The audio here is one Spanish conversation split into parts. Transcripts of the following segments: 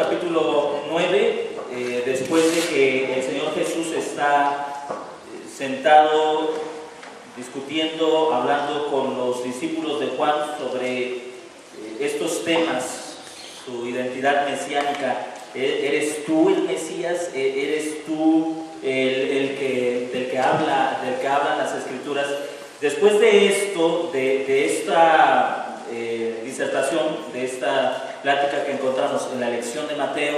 capítulo 9, después de que el Señor Jesús está sentado, discutiendo, hablando con los discípulos de Juan sobre estos temas, su identidad mesiánica. ¿Eres tú el Mesías? ¿Eres tú del que hablan las Escrituras? Después de esto, de esta disertación, de esta plática que encontramos en la lección de Mateo,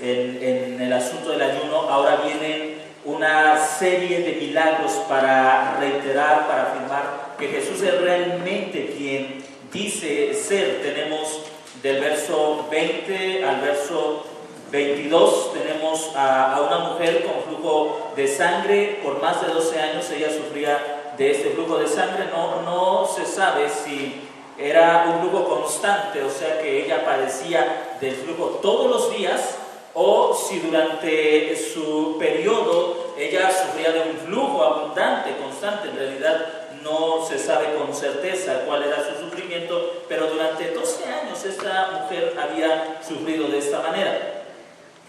en el asunto del ayuno, ahora vienen una serie de milagros para reiterar, para afirmar que Jesús es realmente quien dice ser. Tenemos del verso 20 al verso 22, tenemos a una mujer con flujo de sangre por más de 12 años. Ella sufría de este flujo de sangre. No se sabe si era un flujo constante, o sea que ella padecía del flujo todos los días, o si durante su periodo ella sufría de un flujo abundante, constante. En realidad no se sabe con certeza cuál era su sufrimiento, pero durante 12 años esta mujer había sufrido de esta manera.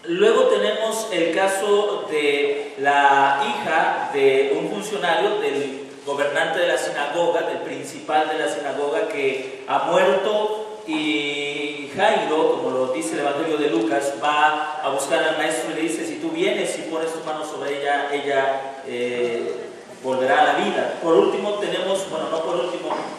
Luego tenemos el caso de la hija de un funcionario, del gobernante de la sinagoga, del principal de la sinagoga, que ha muerto, y Jairo, como lo dice el Evangelio de Lucas, va a buscar al maestro y le dice: si tú vienes y pones tu mano sobre ella, volverá a la vida. Por último tenemos,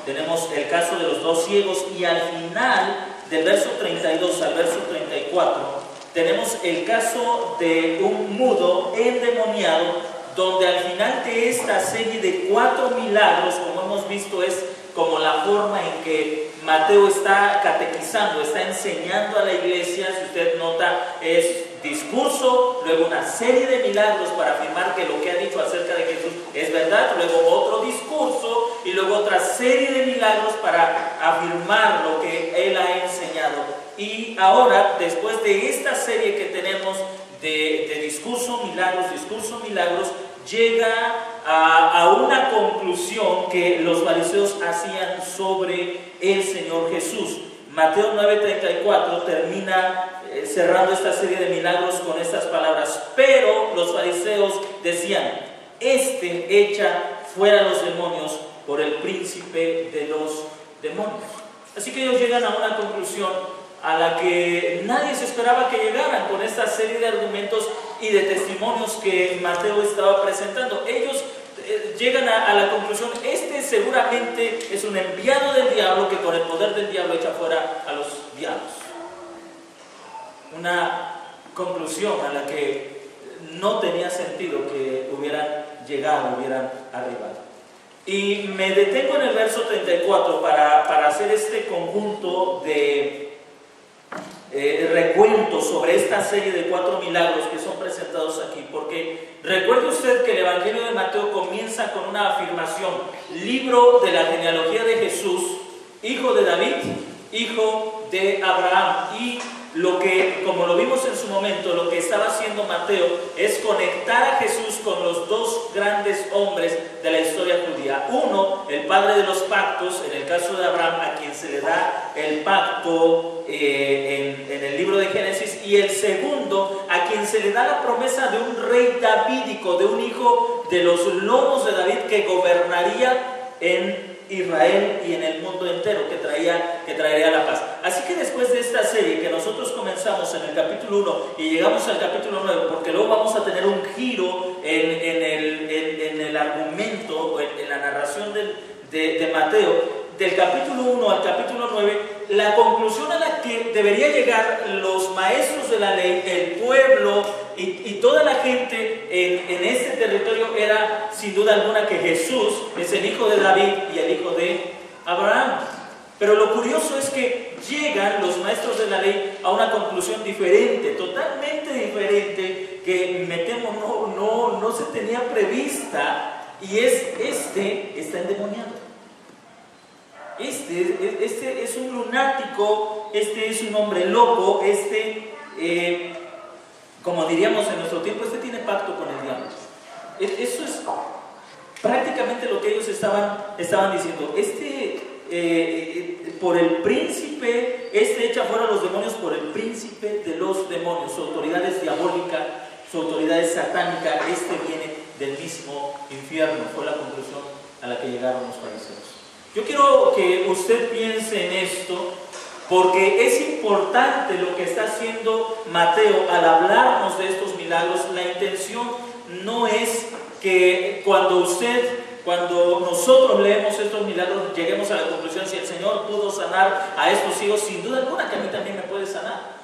tenemos el caso de los dos ciegos, y al final del verso 32 al verso 34 tenemos el caso de un mudo endemoniado, donde al final de esta serie de 4 milagros, como hemos visto, es como la forma en que Mateo está catequizando, está enseñando a la iglesia. Si usted nota, es discurso, luego una serie de milagros para afirmar que lo que ha dicho acerca de Jesús es verdad, luego otro discurso y luego otra serie de milagros para afirmar lo que él ha enseñado. Y ahora, después de esta serie que tenemos de discurso, milagros, llega a una conclusión que los fariseos hacían sobre el Señor Jesús. Mateo 9:34 termina cerrando esta serie de milagros con estas palabras: pero los fariseos decían: este echa fuera los demonios por el príncipe de los demonios. Así que ellos llegan a una conclusión a la que nadie se esperaba que llegaran, con esta serie de argumentos y de testimonios que Mateo estaba presentando. Ellos llegan a la conclusión: este seguramente es un enviado del diablo que con el poder del diablo echa fuera a los diablos. Una conclusión a la que no tenía sentido que hubieran llegado, hubieran arribado. Y me detengo en el verso 34 para hacer este conjunto de recuento sobre esta serie de 4 milagros que son presentados aquí, porque recuerde usted que el Evangelio de Mateo comienza con una afirmación: libro de la genealogía de Jesús, hijo de David, hijo de Abraham. Y lo que, como lo vimos en su momento, lo que estaba haciendo Mateo es conectar a Jesús con los dos grandes hombres de la historia judía. Uno, el padre de los pactos, en el caso de Abraham, a quien se le da el pacto en el libro de Génesis, y el segundo, a quien se le da la promesa de un rey davídico, de un hijo de los lomos de David que gobernaría en Israel y en el mundo entero, que traería la paz. Así que después de esta serie que nosotros comenzamos en el capítulo 1 y llegamos al capítulo 9, porque luego vamos a tener un giro en el argumento, en la narración de Mateo, del capítulo 1 al capítulo 9, la conclusión a la que debería llegar los maestros de la ley, el pueblo y toda la gente en este territorio era sin duda alguna que Jesús es el hijo de David y el hijo de Abraham. Pero lo curioso es que llegan los maestros de la ley a una conclusión diferente, totalmente diferente, que me temo no se tenía prevista, y este está endemoniado. Este es un lunático, este es un hombre loco, como diríamos en nuestro tiempo, este tiene pacto con el diablo. Eso es prácticamente lo que ellos estaban diciendo. Este por el príncipe, echa fuera a los demonios por el príncipe de los demonios. Su autoridad es diabólica, su autoridad es satánica, viene del mismo infierno. Fue la conclusión a la que llegaron los fariseos. Yo quiero que usted piense en esto, porque es importante lo que está haciendo Mateo al hablarnos de estos milagros. La intención no es que cuando nosotros leemos estos milagros lleguemos a la conclusión: si el Señor pudo sanar a estos hijos, sin duda alguna que a mí también me puede sanar.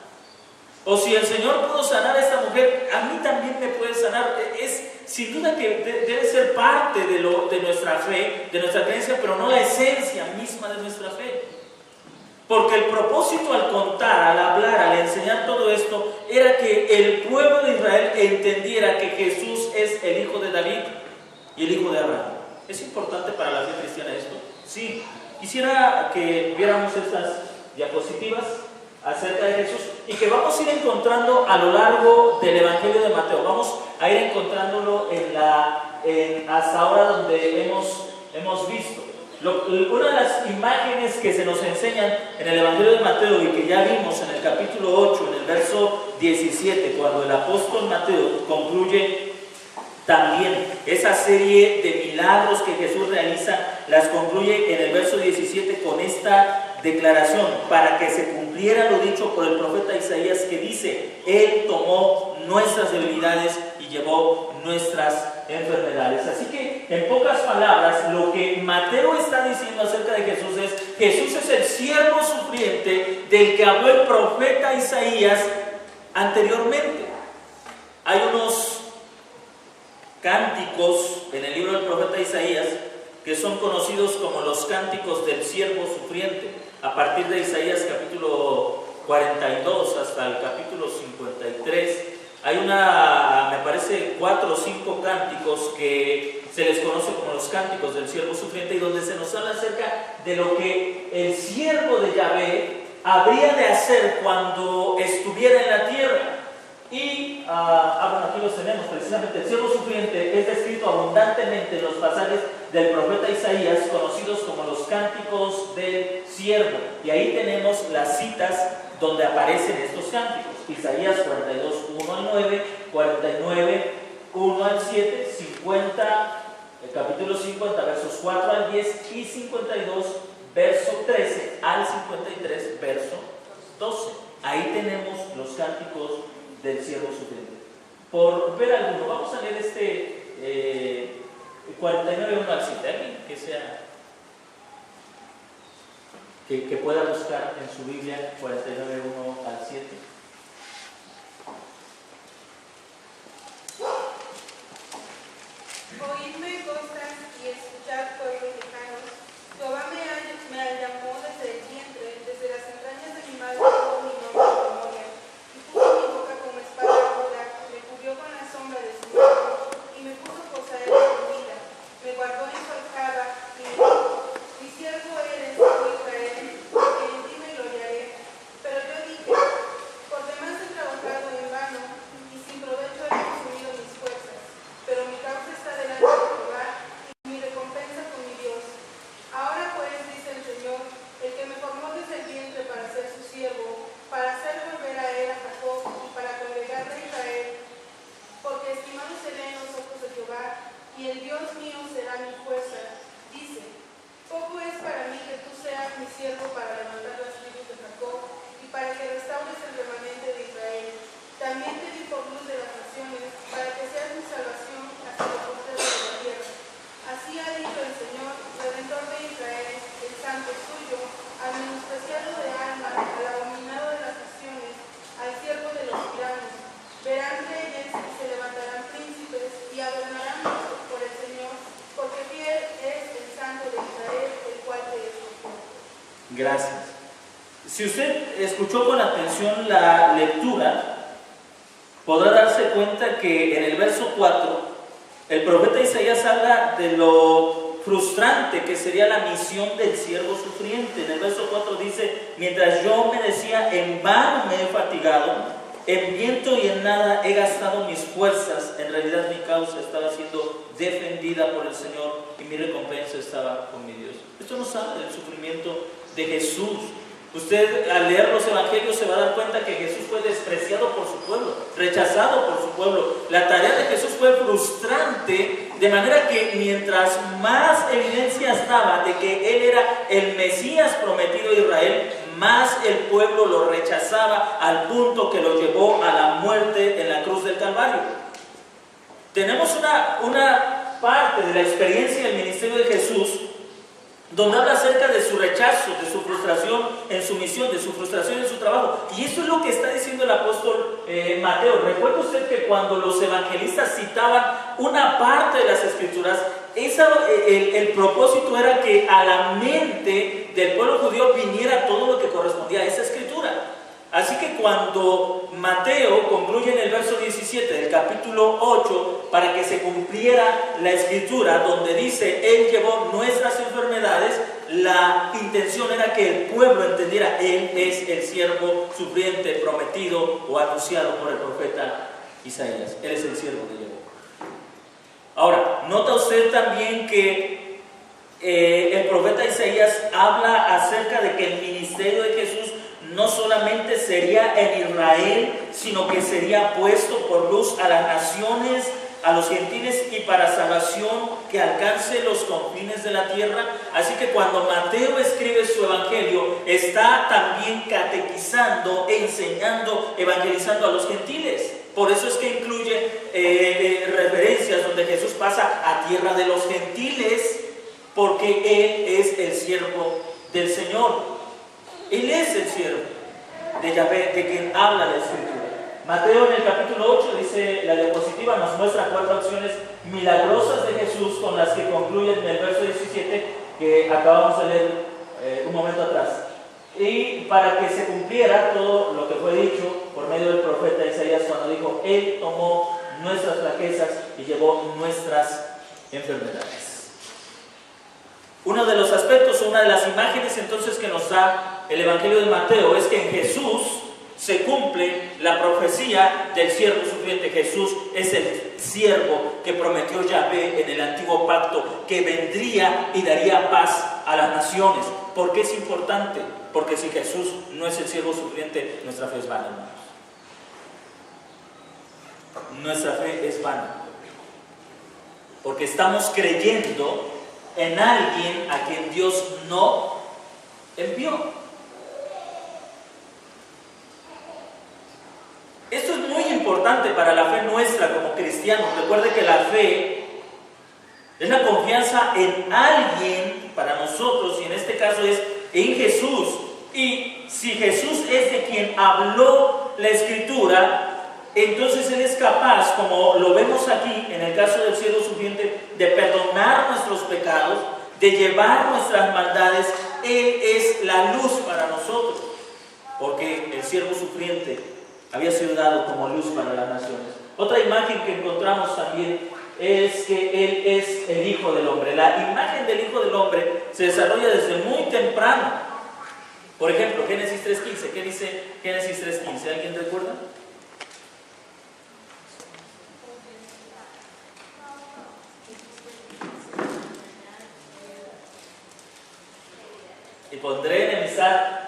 O si el Señor pudo sanar a esta mujer, a mí también me puede sanar. Es sin duda que debe ser parte de nuestra fe, de nuestra creencia, pero no la esencia misma de nuestra fe. Porque el propósito al contar, al hablar, al enseñar todo esto, era que el pueblo de Israel entendiera que Jesús es el hijo de David y el hijo de Abraham. ¿Es importante para la fe cristiana esto? Sí. Quisiera que viéramos estas diapositivas acerca de Jesús y que vamos a ir encontrando a lo largo del Evangelio de Mateo. Vamos a ir encontrándolo hasta ahora donde hemos visto. Una de las imágenes que se nos enseñan en el Evangelio de Mateo y que ya vimos en el capítulo 8, en el verso 17, cuando el apóstol Mateo concluye también esa serie de milagros que Jesús realiza, las concluye en el verso 17 con esta declaración: para que se cumpliera lo dicho por el profeta Isaías, que dice: Él tomó nuestras debilidades y llevó nuestras enfermedades. Así que, en pocas palabras, lo que Mateo está diciendo acerca de Jesús es el siervo sufriente del que habló el profeta Isaías anteriormente. Hay unos cánticos en el libro del profeta Isaías que son conocidos como los cánticos del siervo sufriente, a partir de Isaías capítulo 42 hasta el capítulo 53. Hay me parece 4 o 5 cánticos que se les conoce como los cánticos del siervo sufriente, y donde se nos habla acerca de lo que el siervo de Yahvé habría de hacer cuando estuviera en la tierra. Y bueno, aquí los tenemos precisamente. El siervo sufriente es descrito abundantemente en los pasajes del profeta Isaías, conocidos como los cánticos del siervo. Y ahí tenemos las citas donde aparecen estos cánticos: Isaías 42, 1 al 9, 49, 1 al 7, 50, el capítulo 50, versos 4 al 10, y 52, verso 13 al 53, verso 12. Ahí tenemos los cánticos del siervo sufriente. Por ver alguno, vamos a leer 49, 1 al 7. ¿Alguien que sea que pueda buscar en su Biblia 49, 1 al 7? Oídme costas y escuchad, pueblos lejanos. Jehová me llamó desde el vientre, desde las entrañas de mi madre tuvo mi nombre de memoria. Y puso mi boca como espada aguda, me cubrió con la sombra de su mano, y me puso poseer su vida. Me guardó en su aljaba y me dijo: mi siervo eres, oh Israel, que en ti me gloriaré. Pero yo dije: por demás he trabajado en vano, y sin provecho he consumido mis fuerzas. Pero mi causa está delante de Jehová, y mi recompensa con mi Dios. Ahora pues, dice el Señor, el que me formó desde el vientre para ser su siervo, para hacer volver a él a Jacob y para congregar a Israel, porque estimado seré en los ojos de Jehová, y el Dios mío será mi fuerza. Dice: poco es para mí que tú seas mi siervo para levantar las tribus de Jacob y para que restaures el remanente de Israel. También te di por luz de las naciones, para que seas mi salvación hasta los confines de la tierra. Así ha dicho el Señor, Redentor de Israel, el santo suyo, al menospreciado de alma, al abominado de las naciones, al siervo de los tiranos. Verán reyes y se levantarán príncipes y adornarán por el Señor, porque fiel es el santo de Israel, el cual te escogió. Gracias. Si usted escuchó con atención la lectura, podrá darse cuenta que en el verso 4 el profeta Isaías habla de lo frustrante que sería la misión del siervo sufriente. En el verso 4 dice: mientras yo me decía, en vano me he fatigado, en viento y en nada he gastado mis fuerzas. En realidad mi causa estaba siendo defendida por el Señor y mi recompensa estaba con mi Dios. Esto nos nos habla del sufrimiento de Jesús. Usted al leer los evangelios se va a dar cuenta que Jesús fue despreciado por su pueblo, rechazado por su pueblo. La tarea de Jesús fue frustrante, de manera que mientras más evidencias daba de que Él era el Mesías prometido a Israel, más el pueblo lo rechazaba al punto que lo llevó a la muerte en la cruz del Calvario. Tenemos una parte de la experiencia del ministerio de Jesús donde habla acerca de su rechazo, de su frustración en su misión, de su frustración en su trabajo. Y eso es lo que está diciendo el apóstol Mateo. Recuerda usted que cuando los evangelistas citaban una parte de las Escrituras, el propósito era que a la mente del pueblo judío viniera todo lo que correspondía a esa Escritura. Así que cuando Mateo concluye en el verso 17 del capítulo 8, para que se cumpliera la Escritura, donde dice, Él llevó nuestras enfermedades, la intención era que el pueblo entendiera, Él es el siervo sufriente prometido o anunciado por el profeta Isaías. Él es el siervo de Yahvé. Ahora, nota usted también que el profeta Isaías habla acerca de que el ministerio de Jesús no solamente sería en Israel, sino que sería puesto por luz a las naciones, a los gentiles y para salvación que alcance los confines de la tierra. Así que cuando Mateo escribe su evangelio, está también catequizando, enseñando, evangelizando a los gentiles. Por eso es que incluye referencias donde Jesús pasa a tierra de los gentiles, porque Él es el siervo del Señor. Él es el siervo de Yahvé, de quien habla la Escritura. Mateo en el capítulo 8, dice la diapositiva, nos muestra 4 acciones milagrosas de Jesús con las que concluyen en el verso 17 que acabamos de leer un momento atrás. Y para que se cumpliera todo lo que fue dicho por medio del profeta Isaías cuando dijo, Él tomó nuestras flaquezas y llevó nuestras enfermedades. Uno de los aspectos, una de las imágenes entonces que nos da el Evangelio de Mateo es que en Jesús se cumple la profecía del siervo sufriente. Jesús es el siervo que prometió Yahvé en el antiguo pacto, que vendría y daría paz a las naciones. ¿Por qué es importante? Porque si Jesús no es el siervo sufriente, nuestra fe es vana, hermanos. Nuestra fe es vana. Porque estamos creyendo en alguien a quien Dios no envió. Esto es muy importante para la fe nuestra como cristianos. Recuerde que la fe es la confianza en alguien para nosotros, y en este caso es en Jesús. Y si Jesús es de quien habló la Escritura, entonces Él es capaz, como lo vemos aquí en el caso del siervo sufriente, de perdonar nuestros pecados, de llevar nuestras maldades. Él es la luz para nosotros, porque el siervo sufriente había sido dado como luz para las naciones. Otra imagen que encontramos también es que Él es el Hijo del Hombre. La imagen del Hijo del Hombre se desarrolla desde muy temprano. Por ejemplo, Génesis 3:15. ¿Qué dice Génesis 3:15? ¿Alguien recuerda? Y pondré enemistad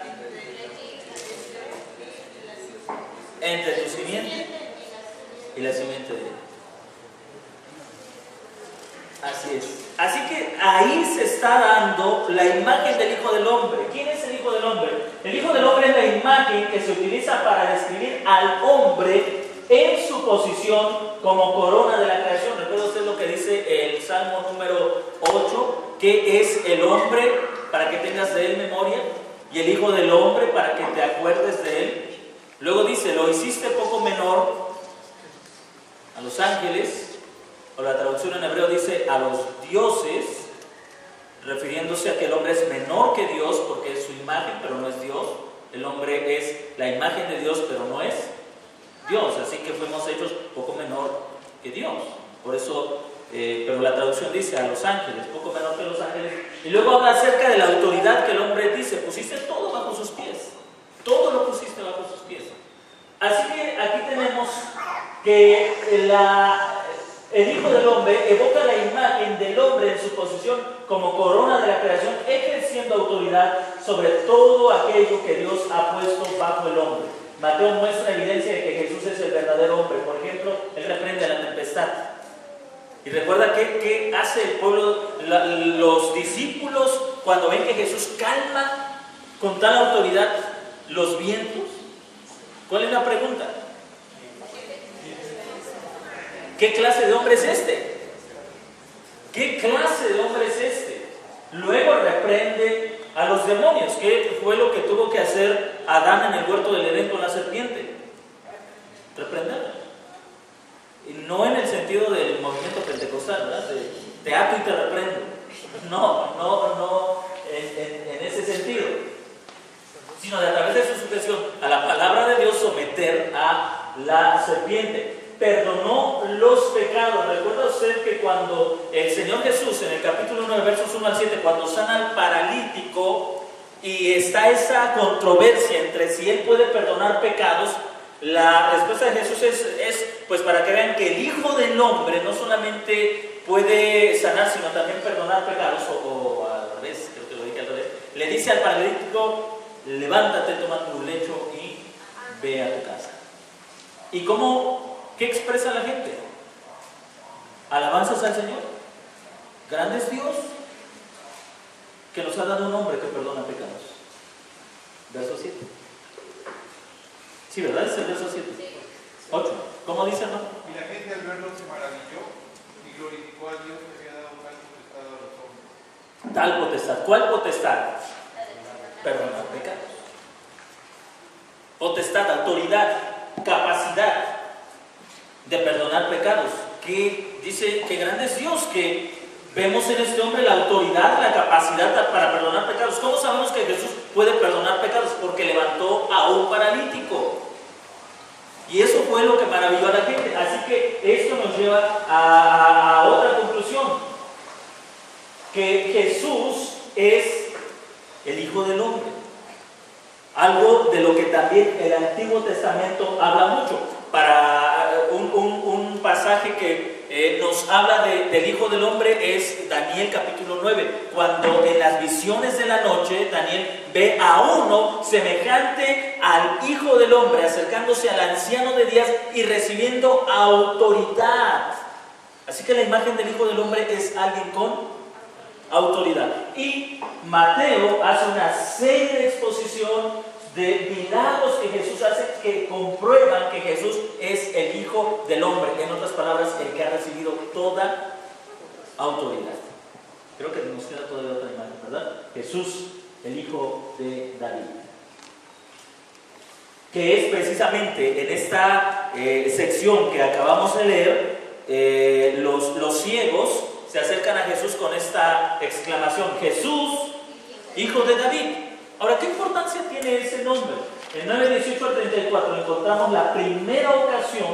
entre tu simiente y la simiente de él. Así es. Así que ahí se está dando la imagen del Hijo del Hombre. ¿Quién es el Hijo del Hombre? El Hijo del Hombre es la imagen que se utiliza para describir al hombre en su posición como corona de la creación. ¿Recuerda usted lo que dice el Salmo número 8? Que es el hombre para que tengas de él memoria, y el Hijo del Hombre para que te acuerdes de él. Luego dice, lo hiciste poco menor a los ángeles, o la traducción en hebreo dice a los dioses, refiriéndose a que el hombre es menor que Dios porque es su imagen, pero no es Dios. El hombre es la imagen de Dios, pero no es Dios, así que fuimos hechos poco menor que Dios. Por eso, pero la traducción dice a los ángeles, poco menor que los ángeles. Y luego habla acerca de la autoridad que el hombre dice, pusiste todo bajo sus pies. Todo lo pusiste bajo sus pies. Así que aquí tenemos que el Hijo del Hombre evoca la imagen del hombre en su posición como corona de la creación, ejerciendo autoridad sobre todo aquello que Dios ha puesto bajo el hombre. Mateo muestra evidencia de que Jesús es el verdadero hombre. Por ejemplo, Él reprende la tempestad. Y recuerda qué hace el pueblo, los discípulos, cuando ven que Jesús calma con tal autoridad los vientos. ¿Cuál es la pregunta? ¿Qué clase de hombre es este? ¿Qué clase de hombre es este? Luego reprende a los demonios. ¿Qué fue lo que tuvo que hacer Adán en el huerto del Edén con la serpiente? Reprenderla. Y no en el sentido del movimiento pentecostal, ¿verdad? Te ato y te reprendo. No, en ese sentido. Sino de a través de su sujeción a la palabra de Dios someter a la serpiente. Perdonó los pecados. ¿Recuerda usted que cuando el Señor Jesús, en el capítulo 9, versos 1 al 7, cuando sana al paralítico y está esa controversia entre si Él puede perdonar pecados, la respuesta de Jesús es pues para que vean que el Hijo del Hombre no solamente puede sanar, sino también perdonar pecados, o al revés, creo que lo dije al revés. Le dice al paralítico: levántate, toma tu lecho y ve a tu casa. ¿Y qué expresa la gente? Alabanzas al Señor. Grande es Dios, que nos ha dado un hombre que perdona pecados. Verso 7. Sí, ¿verdad? Es el verso 7. 8. ¿Cómo dice, hermano? Y la gente al verlo se maravilló y glorificó a Dios que había dado tal potestad a los hombres. Tal potestad. ¿Cuál potestad? Perdonar pecados. Potestad, autoridad, capacidad de perdonar pecados. Que dice que grande es Dios, que vemos en este hombre la autoridad, la capacidad para perdonar pecados. ¿Cómo sabemos que Jesús puede perdonar pecados? Porque levantó a un paralítico. Y eso fue lo que maravilló a la gente. Así que esto nos lleva a otra conclusión. Que Jesús es el Hijo del Hombre. Algo de lo que también el Antiguo Testamento habla mucho. Para un pasaje que nos habla del Hijo del Hombre es Daniel capítulo 9, cuando en las visiones de la noche Daniel ve a uno semejante al Hijo del Hombre acercándose al anciano de días y recibiendo autoridad. Así que la imagen del Hijo del Hombre es alguien con autoridad. Y Mateo hace una serie de exposición de milagros que Jesús hace que comprueban que Jesús es el Hijo del Hombre. En otras palabras, el que ha recibido toda autoridad. Creo que nos queda todavía otra imagen, ¿verdad? Jesús, el Hijo de David. Que es precisamente en esta sección que acabamos de leer, los ciegos se acercan a Jesús con esta exclamación: Jesús, Hijo de David. Ahora, ¿qué importancia tiene ese nombre? En 9:18 al 34 encontramos la primera ocasión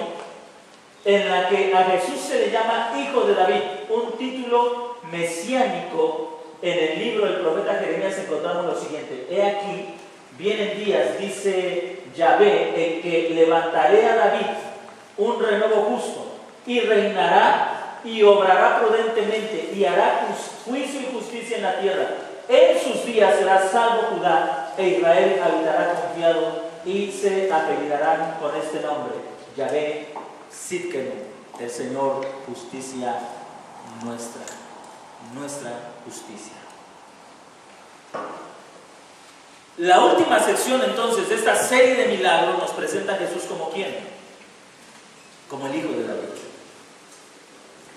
en la que a Jesús se le llama Hijo de David, un título mesiánico. En el libro del profeta Jeremías encontramos lo siguiente: he aquí, vienen días, dice Yahvé, en que levantaré a David un renuevo justo, y reinará y obrará prudentemente, y hará juicio y justicia en la tierra. En sus días será salvo Judá, e Israel habitará confiado, y se apellidarán con este nombre: Yahvé Sidkenu, el Señor justicia nuestra justicia. La última sección entonces de esta serie de milagros nos presenta a Jesús como ¿quién? Como el Hijo de David.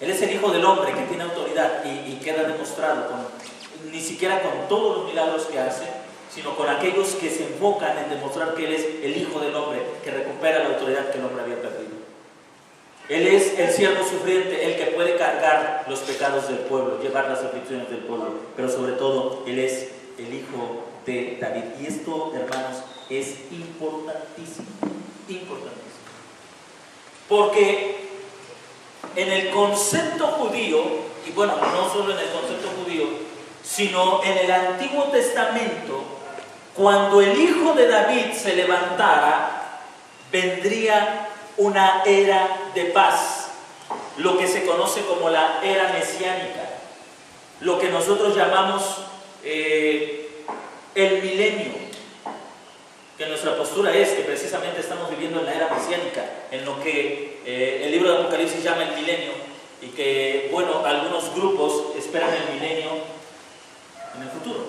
Él es el Hijo del Hombre que tiene autoridad y queda demostrado ni siquiera con todos los milagros que hace, sino con aquellos que se enfocan en demostrar que Él es el Hijo del Hombre, que recupera la autoridad que el hombre había perdido. Él es el siervo sufriente, el que puede cargar los pecados del pueblo, llevar las aflicciones del pueblo, pero sobre todo Él es el Hijo de David. Y esto, hermanos, es importantísimo, importantísimo. Porque en el concepto judío, y bueno, no solo en el concepto judío, sino en el Antiguo Testamento, cuando el Hijo de David se levantara, vendría una era de paz, lo que se conoce como la era mesiánica, lo que nosotros llamamos el milenio, que nuestra postura es que precisamente estamos viviendo en la era mesiánica, en lo que el libro de Apocalipsis llama el milenio, y que, bueno, algunos grupos esperan el milenio en el futuro.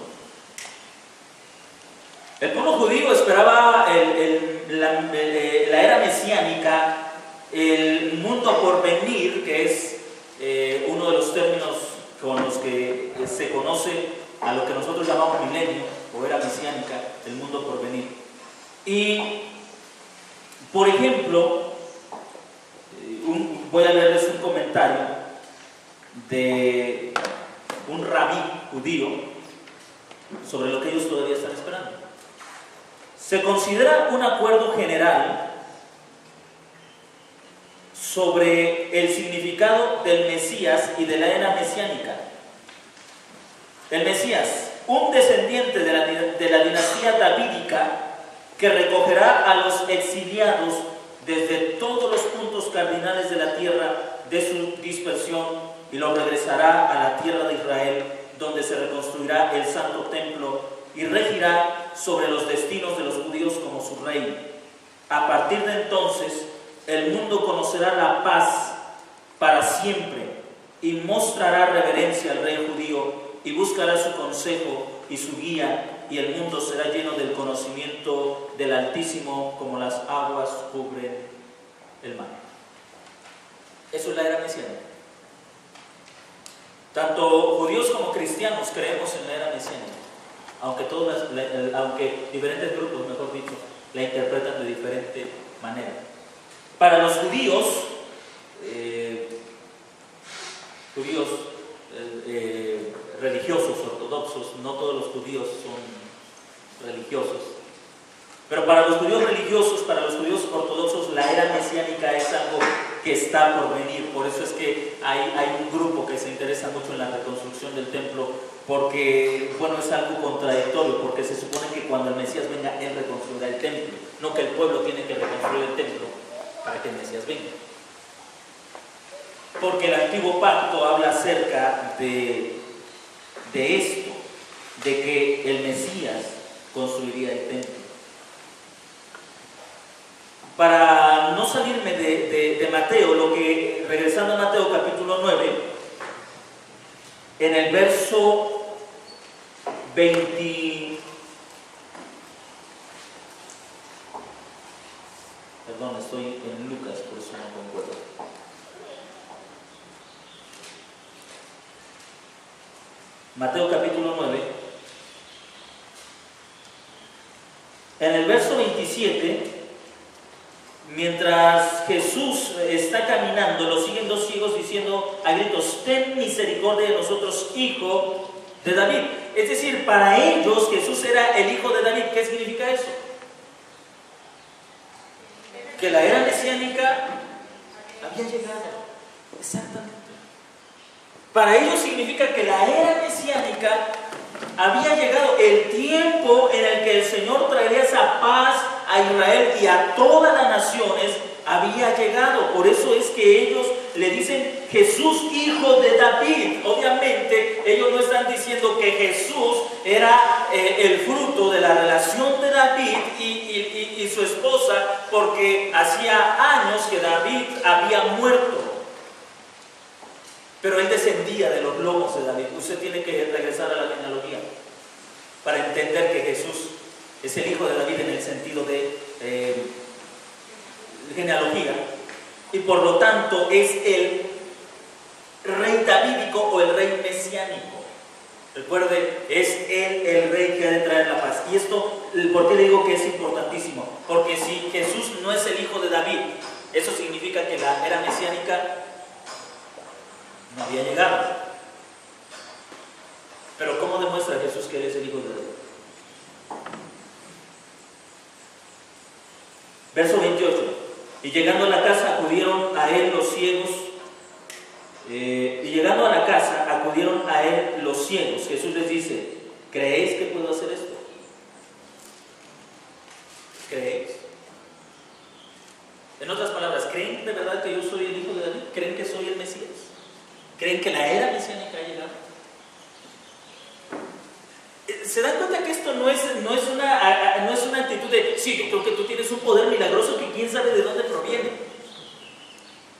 El pueblo judío esperaba la era mesiánica, el mundo por venir, que es uno de los términos con los que se conoce a lo que nosotros llamamos milenio o era mesiánica, el mundo por venir. Y, por ejemplo, voy a leerles un comentario de un rabí judío sobre lo que ellos todavía están esperando. Se considera un acuerdo general sobre el significado del Mesías y de la era mesiánica. El Mesías, un descendiente de la dinastía davídica que recogerá a los exiliados desde todos los puntos cardinales de la tierra de su dispersión y los regresará a la tierra de Israel, donde se reconstruirá el santo templo y regirá sobre los destinos de los judíos como su rey. A partir de entonces, el mundo conocerá la paz para siempre y mostrará reverencia al rey judío y buscará su consejo y su guía, y el mundo será lleno del conocimiento del Altísimo como las aguas cubren el mar. Eso es la era mesiánica. Tanto judíos como cristianos creemos en la era mesiánica, aunque diferentes grupos, mejor dicho, la interpretan de diferente manera. Para los judíos, religiosos, ortodoxos, no todos los judíos son religiosos, pero para los judíos religiosos, para los judíos ortodoxos, la era mesiánica es algo que está por venir. Por eso es que hay un grupo que se interesa mucho en la reconstrucción del templo, porque, bueno, es algo contradictorio, porque se supone que cuando el Mesías venga, Él reconstruirá el templo, no que el pueblo tiene que reconstruir el templo para que el Mesías venga. Porque el antiguo pacto habla acerca de esto, de que el Mesías construiría el templo. Para no salirme de Mateo, regresando a Mateo capítulo 9, en el verso 20, perdón, estoy en Lucas, por eso no concuerdo. Mateo capítulo 9, en el verso 27, mientras Jesús está caminando, lo siguen dos ciegos diciendo a gritos: ten misericordia de nosotros, hijo de David. Es decir, para ellos Jesús era el hijo de David. ¿Qué significa eso? Que la era mesiánica había llegado. Exactamente. Para ellos significa que la era mesiánica había llegado, el tiempo en el que el Señor traería esa paz a Israel y a todas las naciones había llegado. Por eso es que ellos le dicen Jesús, hijo de David. Obviamente ellos no están diciendo que Jesús era el fruto de la relación de David y su esposa, porque hacía años que David había muerto. Pero él descendía de los lomos de David. Usted tiene que regresar a la genealogía para entender que Jesús es el hijo de David en el sentido de genealogía, y por lo tanto es el rey davídico o el rey mesiánico. Recuerde, es él el rey que ha de traer la paz. Y esto, ¿por qué le digo que es importantísimo? Porque si Jesús no es el hijo de David, eso significa que la era mesiánica no había llegado. Pero ¿cómo demuestra Jesús que él es el hijo de David? Verso 28. Y llegando a la casa acudieron a él los ciegos. Jesús les dice: ¿creéis que puedo hacer esto? ¿Creéis? En otras palabras, ¿creen de verdad que yo soy el hijo de David? ¿Creen que soy el Mesías? ¿Creen que la era mesiánica ha llegado? Se ¿Se dan cuenta que esto no es una actitud de, sí, yo creo que tú tienes un poder milagroso que quién sabe de dónde proviene?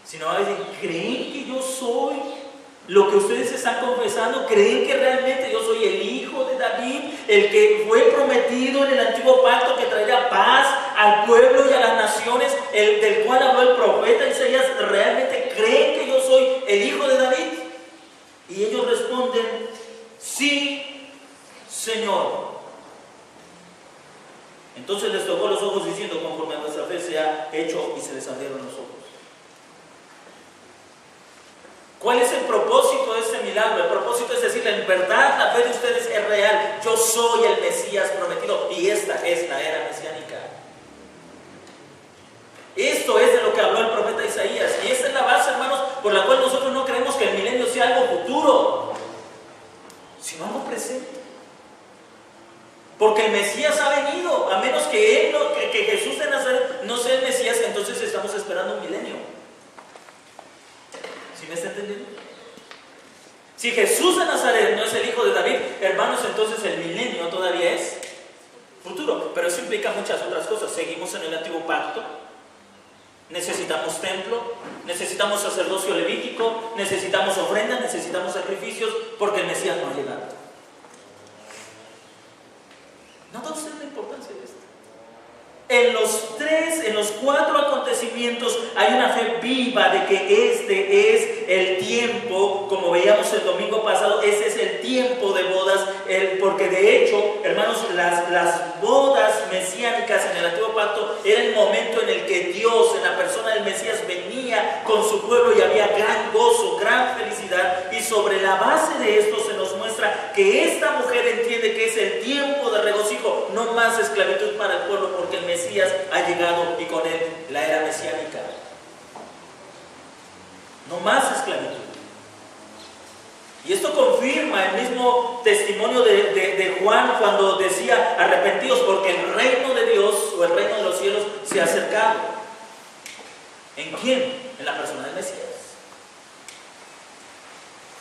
Sino a veces, ¿creen que yo soy lo que ustedes están confesando? ¿Creen que realmente yo soy el hijo de David, el que fue prometido en el antiguo pacto que traería paz al pueblo y a las naciones, el del cual habló el profeta Isaías? ¿Realmente creen que yo soy el hijo de David? Y ellos responden, sí, Señor. Entonces les tocó los ojos diciendo, conforme a nuestra fe se ha hecho, y se les abrieron los ojos. ¿Cuál es el propósito de este milagro? El propósito es decirle, en verdad la fe de ustedes es real. Yo soy el Mesías prometido y esta es la era mesiánica. Esto es de lo que habló el profeta Isaías. Y esta es la base, hermanos, por la cual nosotros no creemos que el milenio sea algo futuro, sino algo presente. Porque el Mesías ha venido, a menos que Jesús de Nazaret no sea el Mesías, entonces estamos esperando un milenio. ¿Sí me está entendiendo? Si Jesús de Nazaret no es el hijo de David, hermanos, entonces el milenio todavía es futuro. Pero eso implica muchas otras cosas. Seguimos en el antiguo pacto. Necesitamos templo, necesitamos sacerdocio levítico, necesitamos ofrendas, necesitamos sacrificios, porque el Mesías no ha llegado. ¿Nota usted la importancia de esto? En los 4 acontecimientos hay una fe viva de que este es el tiempo, como veíamos el domingo pasado, ese es el tiempo de bodas, porque de hecho, hermanos, las bodas mesiánicas en el antiguo pacto era el momento en el que Dios, en la persona del Mesías, venía con su pueblo y había gran gozo, gran felicidad, y sobre la base de esto se nos muestra que esta mujer entiende que es el tiempo de regocijo, no más esclavitud para el pueblo, porque el Mesías ha llegado y con él la era mesiánica. No más esclavitud. Y esto confirma el mismo testimonio de Juan cuando decía, arrepentidos porque el reino de Dios o el reino de los cielos se ha acercado. ¿En quién? En la persona del Mesías.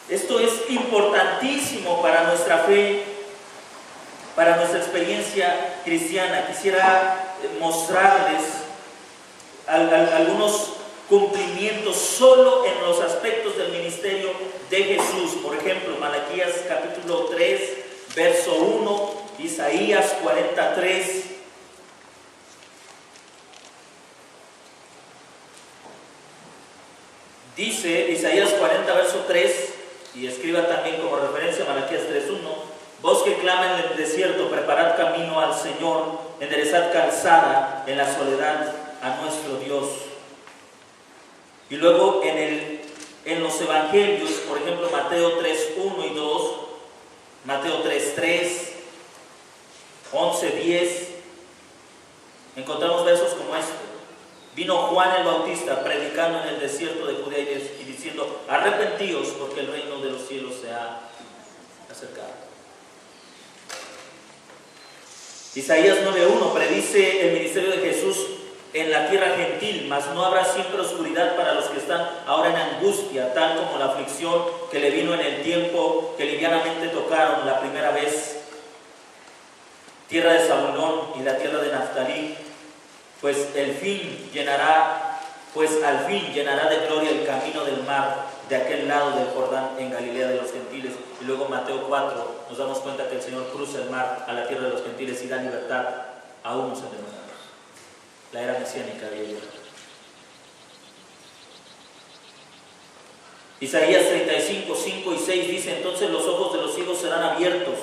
Esto es importantísimo para nuestra fe, para nuestra experiencia cristiana. Quisiera mostrarles algunos cumplimientos solo en los aspectos del ministerio de Jesús. Por ejemplo, Malaquías capítulo 3, verso 1, Isaías 43. Dice Isaías 40, verso 3, y escriba también como referencia Malaquías 3:1: Vos que clama en el desierto, preparad camino al Señor, enderezad calzada en la soledad a nuestro Dios. Y luego en los evangelios, por ejemplo, Mateo 3:1 y 2, Mateo 3:3, 11:10, encontramos versos como este. Vino Juan el Bautista predicando en el desierto de Judea y diciendo: arrepentíos porque el reino de los cielos se ha acercado. Isaías 9:1 predice el ministerio de Jesús en la tierra gentil, mas no habrá siempre oscuridad para los que están ahora en angustia, tal como la aflicción que le vino en el tiempo que livianamente tocaron la primera vez. Tierra de Zabulón y la tierra de Naftalí, pues al fin llenará de gloria el camino del mar de aquel lado del Jordán en Galilea de los gentiles. Y luego Mateo 4 nos damos cuenta que el Señor cruza el mar a la tierra de los gentiles y da libertad a unos endemoniados. La era mesiánica había llegado. Isaías 35, 5 y 6 dice: entonces los ojos de los ciegos serán abiertos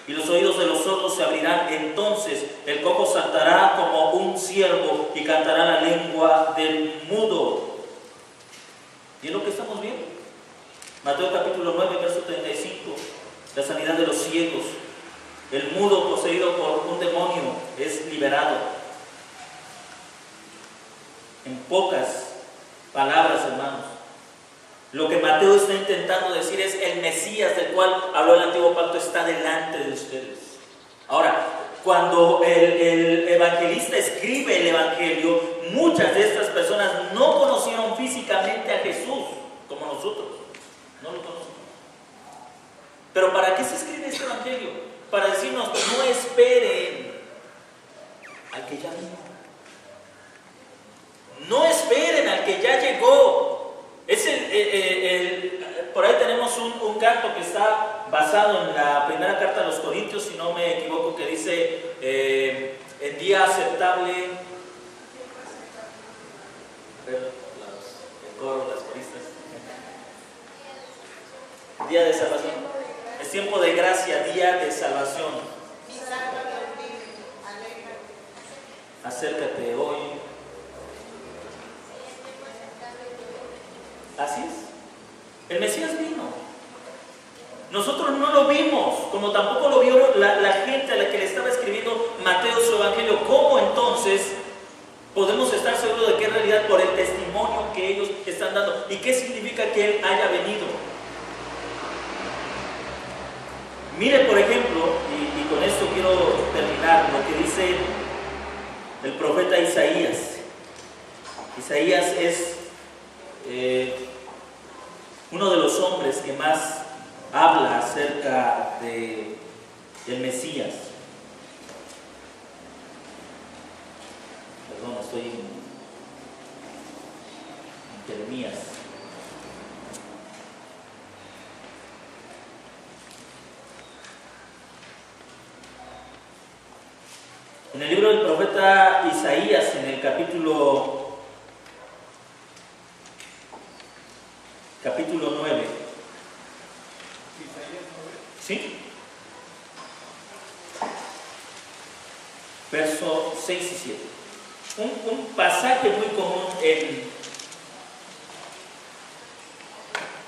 y los oídos de los sordos se abrirán. Entonces el cojo saltará como un ciervo y cantará la lengua del mudo. Y es lo que estamos viendo. Mateo capítulo 9, verso 35. La sanidad de los ciegos. El mudo poseído por un demonio es liberado. En pocas palabras, hermanos, lo que Mateo está intentando decir es: el Mesías del cual habló el antiguo pacto está delante de ustedes. Ahora, cuando el evangelista escribe el evangelio, muchas de estas personas no conocieron físicamente a Jesús como nosotros, no lo conocen. Pero ¿para qué se escribe este evangelio? para decirnos, no esperen al que ya vino. No esperen al que ya llegó. Es por ahí tenemos un canto que está basado en la primera carta a los Corintios, si no me equivoco, que dice, en día aceptable, el coro, las coristas, día de salvación, es tiempo de gracia, día de salvación. Acércate hoy. Así es. El Mesías vino. Nosotros no lo vimos, como tampoco lo vio la gente a la que le estaba escribiendo Mateo su evangelio. ¿Cómo entonces podemos estar seguros de que es realidad? Por el testimonio que ellos están dando. ¿Y qué significa que Él haya venido? Mire, por ejemplo, y con esto quiero terminar, lo que dice el profeta Isaías. Isaías es uno de los hombres que más habla acerca del Mesías. Perdón, estoy en Jeremías. En el libro del profeta Isaías, en el capítulo 9. ¿Sí? Verso 6 y 7. Un pasaje muy común en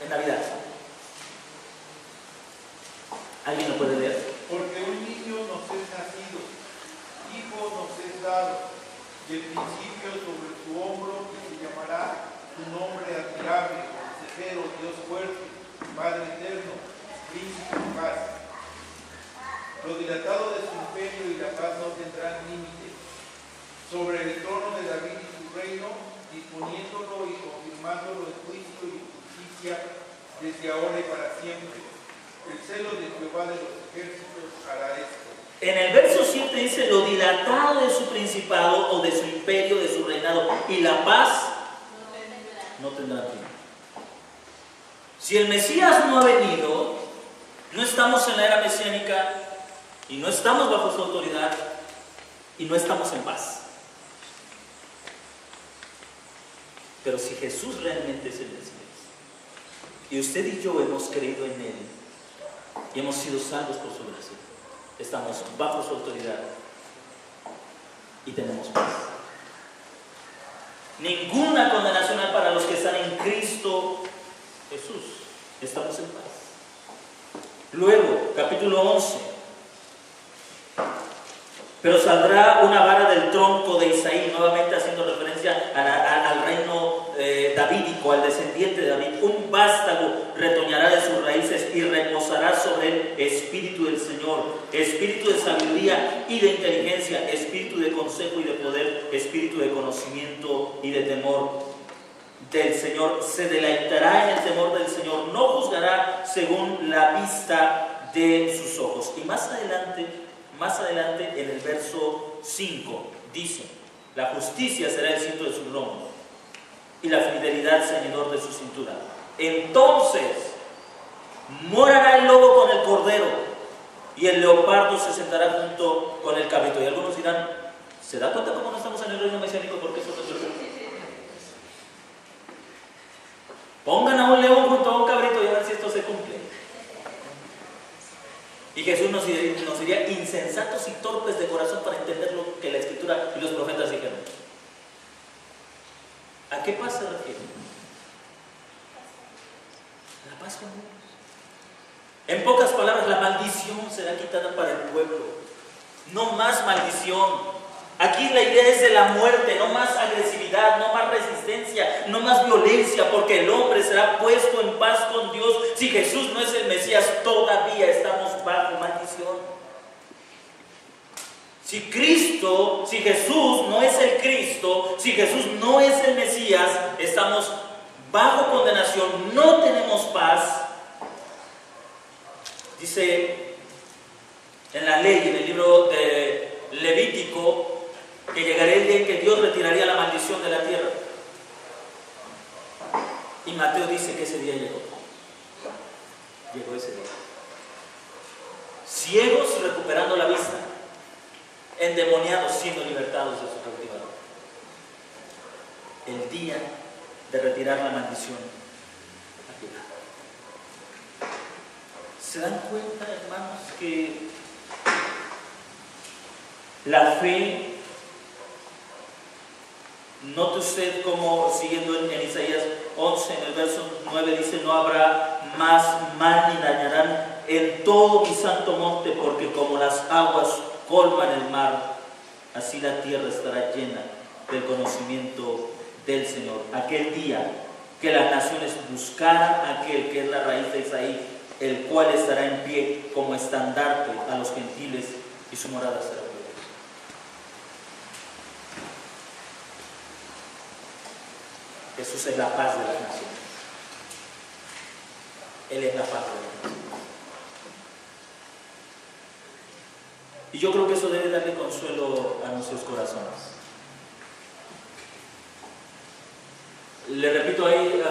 Navidad. ¿Alguien lo puede leer? Porque un niño nos es nacido, hijo nos es dado, y el principio sobre su hombro, y se llamará su nombre admirable, consejero, Dios fuerte, Padre eterno, príncipe de paz. Lo dilatado de su imperio y la paz no tendrán límite. Sobre el trono de David y su reino, disponiéndolo y confirmándolo en juicio y justicia desde ahora y para siempre. El celo de Jehová de los ejércitos hará esto. En el verso 7 dice, lo dilatado de su principado o de su imperio, de su reinado, y la paz no tendrá fin. Si el Mesías no ha venido, no estamos en la era mesiánica y no estamos bajo su autoridad y no estamos en paz. Pero si Jesús realmente es el Mesías y usted y yo hemos creído en Él y hemos sido salvos por su gracia, estamos bajo su autoridad y tenemos paz. Ninguna condenación hay para los que están en Cristo Jesús. Estamos en paz. Luego, capítulo 11. Pero saldrá una vara del tronco de Isaí, nuevamente haciendo referencia al reino davídico, al descendiente de David. Un vástago retoñará de sus raíces y reposará sobre él espíritu del Señor, espíritu de sabiduría y de inteligencia, espíritu de consejo y de poder, espíritu de conocimiento y de temor del Señor. Se deleitará en el temor del Señor, no juzgará según la vista de sus ojos. Y más adelante en el verso 5 dice, la justicia será el cinto de su lomo y la fidelidad ceñidor de su cintura. Entonces morará el lobo con el cordero y el leopardo se sentará junto con el cabrito. Y algunos dirán, ¿se da cuenta cómo no estamos en el reino mesiánico? Porque eso no es verdad. Pongan a un león junto a un cabrito y a ver si esto se cumple. Y Jesús nos diría insensatos y torpes de corazón para entender lo que la Escritura y los profetas dijeron. ¿A qué paz se refiere? La paz con Dios. En pocas palabras, la maldición será quitada para el pueblo. No más maldición. Aquí la idea es de la muerte, no más agresividad, no más resistencia, no más violencia, porque el hombre será puesto en paz con Dios. Si Jesús no es el Mesías, todavía estamos bajo maldición. Si Jesús no es el Cristo, si Jesús no es el Mesías, estamos bajo condenación, no tenemos paz. Dice en la ley, en el libro de Levítico, que llegaría el día en que Dios retiraría la maldición de la tierra. Y Mateo dice que ese día llegó. Llegó ese día. Ciegos recuperando la vista, endemoniados siendo libertados de su cautividad. El día de retirar la maldición ha llegado. ¿Se dan cuenta, hermanos, que la fe, note usted como, siguiendo en Isaías 11, en el verso 9, dice: no habrá más mal ni dañarán en todo mi santo monte, porque como las aguas colman el mar, así la tierra estará llena del conocimiento del Señor. Aquel día que las naciones buscaran aquel que es la raíz de Isaí, el cual estará en pie como estandarte a los gentiles, y su morada será gloriosa. Jesús es la paz de las naciones. Él es la paz de las naciones. Y yo creo que eso debe darle consuelo a nuestros corazones. Le repito, hay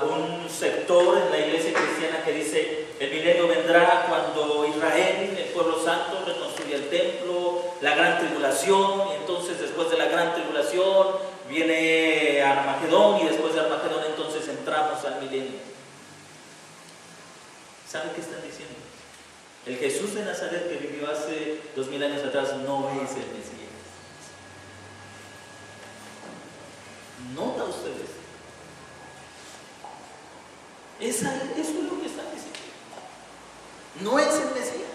un sector en la iglesia cristiana que dice: el milenio vendrá cuando Israel, el pueblo santo, reconstruya el templo, la gran tribulación, y entonces después de la gran tribulación viene Armagedón, y después de Armagedón entonces entramos al milenio. ¿Sabe qué están diciendo? El Jesús de Nazaret que vivió hace 2000 años atrás no es el Mesías. ¿Nota ustedes? Eso es lo que están diciendo. No es el Mesías.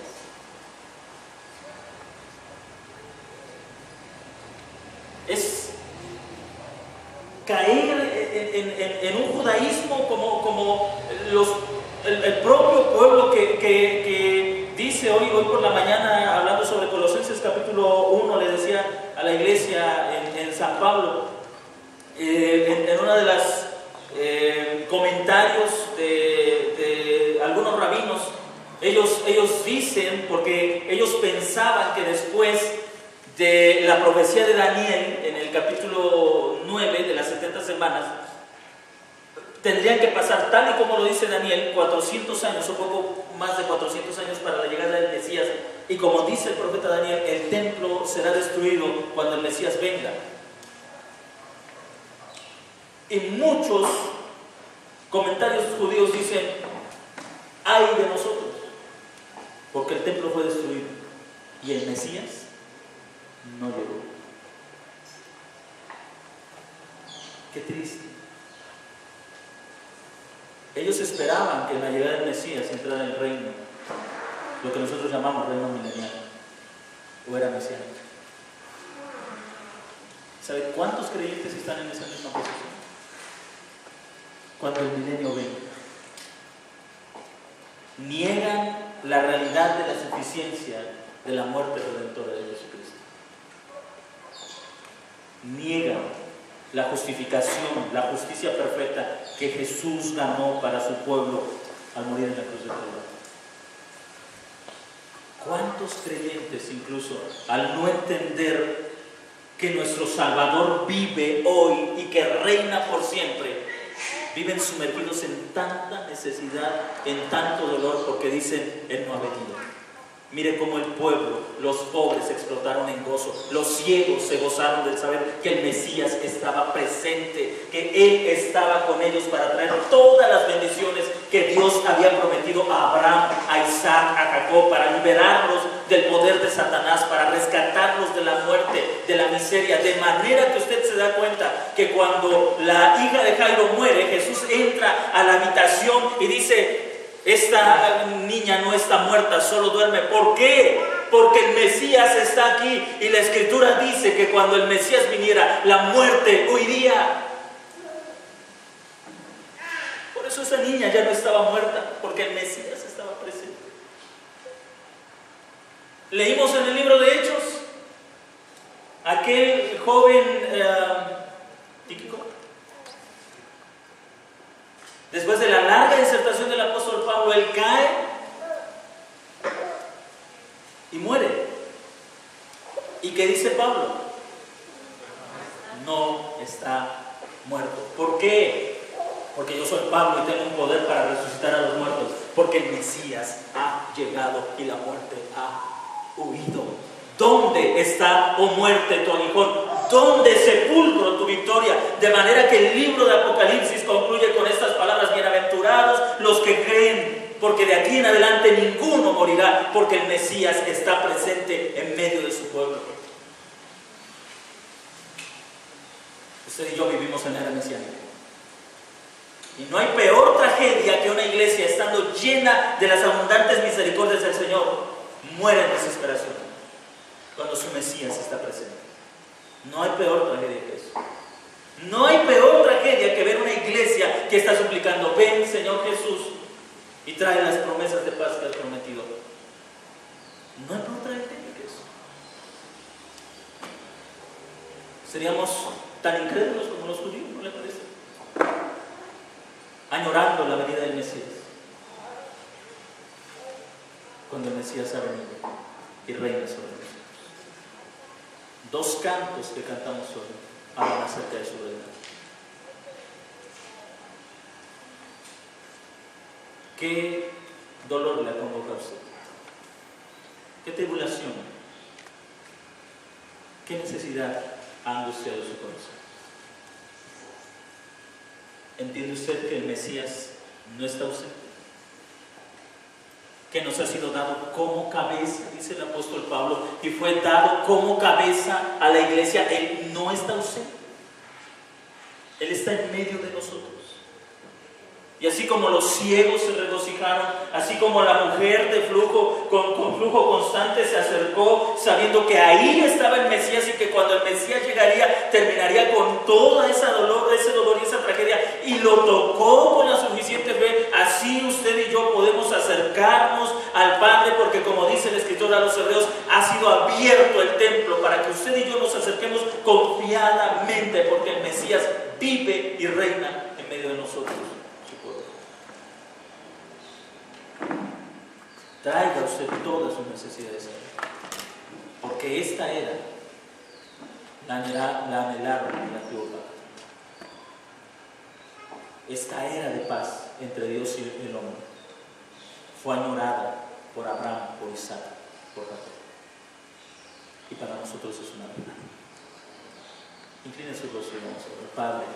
Es caer en un judaísmo como el propio pueblo que dice hoy por la mañana, hablando sobre Colosenses capítulo 1, le decía a la iglesia en San Pablo, en una de las comentarios de algunos rabinos, ellos dicen, porque ellos pensaban que después de la profecía de Daniel en el capítulo 9 de las 70 semanas, tendrían que pasar, tal y como lo dice Daniel, 400 años, un poco más de 400 años para la llegada del Mesías. Y como dice el profeta Daniel, el templo será destruido cuando el Mesías venga. Y muchos comentarios judíos dicen: ay de nosotros, porque el templo fue destruido y el Mesías no llegó. Qué triste. Ellos esperaban que en la llegada del Mesías entrara el reino, lo que nosotros llamamos reino milenial, o era mesiánico. ¿Sabe cuántos creyentes están en esa misma posición? Cuando el milenio venga, niegan la realidad de la suficiencia de la muerte redentora de Jesucristo. Niegan la justificación, la justicia perfecta que Jesús ganó para su pueblo al morir en la cruz de Calvario. ¿Cuántos creyentes, incluso al no entender que nuestro Salvador vive hoy y que reina por siempre, viven sumergidos en tanta necesidad, en tanto dolor, porque dicen: Él no ha venido? Mire cómo el pueblo, los pobres explotaron en gozo, los ciegos se gozaron de saber que el Mesías estaba presente, que Él estaba con ellos para traer todas las bendiciones que Dios había prometido a Abraham, a Isaac, a Jacob, para liberarlos del poder de Satanás, para rescatarlos de la muerte, de la miseria. De manera que usted se da cuenta que cuando la hija de Jairo muere, Jesús entra a la habitación y dice: esta niña no está muerta, solo duerme. ¿Por qué? Porque el Mesías está aquí, y la Escritura dice que cuando el Mesías viniera, la muerte huiría. Por eso esa niña ya no estaba muerta, porque el Mesías estaba presente. Leímos en el libro de Hechos aquel joven Tíquico. Después de la larga disertación del apóstol Pablo, él cae y muere. ¿Y qué dice Pablo? No está muerto. ¿Por qué? Porque yo soy Pablo y tengo un poder para resucitar a los muertos. Porque el Mesías ha llegado y la muerte ha huido. ¿Dónde está, oh muerte, tu aguijón? ¿Dónde, sepulcro, tu victoria? De manera que el libro de Apocalipsis concluye con estas palabras: bienaventurados los que creen, porque de aquí en adelante ninguno morirá, porque el Mesías está presente en medio de su pueblo. Usted y yo vivimos en la era mesiánica. Y no hay peor tragedia que una iglesia, estando llena de las abundantes misericordias del Señor, muera en desesperación cuando su Mesías está presente. No hay peor tragedia que eso. No hay peor tragedia que ver una iglesia que está suplicando: ven, Señor Jesús, y trae las promesas de paz que has prometido. No hay peor tragedia que eso. Seríamos tan incrédulos como los judíos, ¿no le parece? Añorando la venida del Mesías, cuando el Mesías ha venido y reina sobre nosotros. Dos cantos que cantamos hoy hablan acerca de su reino. ¿Qué dolor le ha convocado a usted? ¿Qué tribulación? ¿Qué necesidad ha angustiado su corazón? ¿Entiende usted que el Mesías no está ausente? Que nos ha sido dado como cabeza, dice el apóstol Pablo, y fue dado como cabeza a la iglesia. Él no está ausente. Él está en medio de nosotros. Y así como los ciegos se regocijaron, así como la mujer de flujo, con flujo constante, se acercó sabiendo que ahí estaba el Mesías y que cuando el Mesías llegaría, terminaría con todo ese dolor y esa tragedia, y lo tocó con la suficiente fe, así usted y yo podemos acercarnos al Padre, porque como dice el escritor a los Hebreos, ha sido abierto el templo para que usted y yo nos acerquemos confiadamente, porque el Mesías vive y reina en medio de nosotros. Traiga usted todas sus necesidades, porque esta era la anhelaron en el antiguo pacto. Esta era de paz entre Dios y el hombre fue añorada por Abraham, por Isaac, por Jacob, y para nosotros es una verdad. Incline su rostro y vamos a orar. Padre,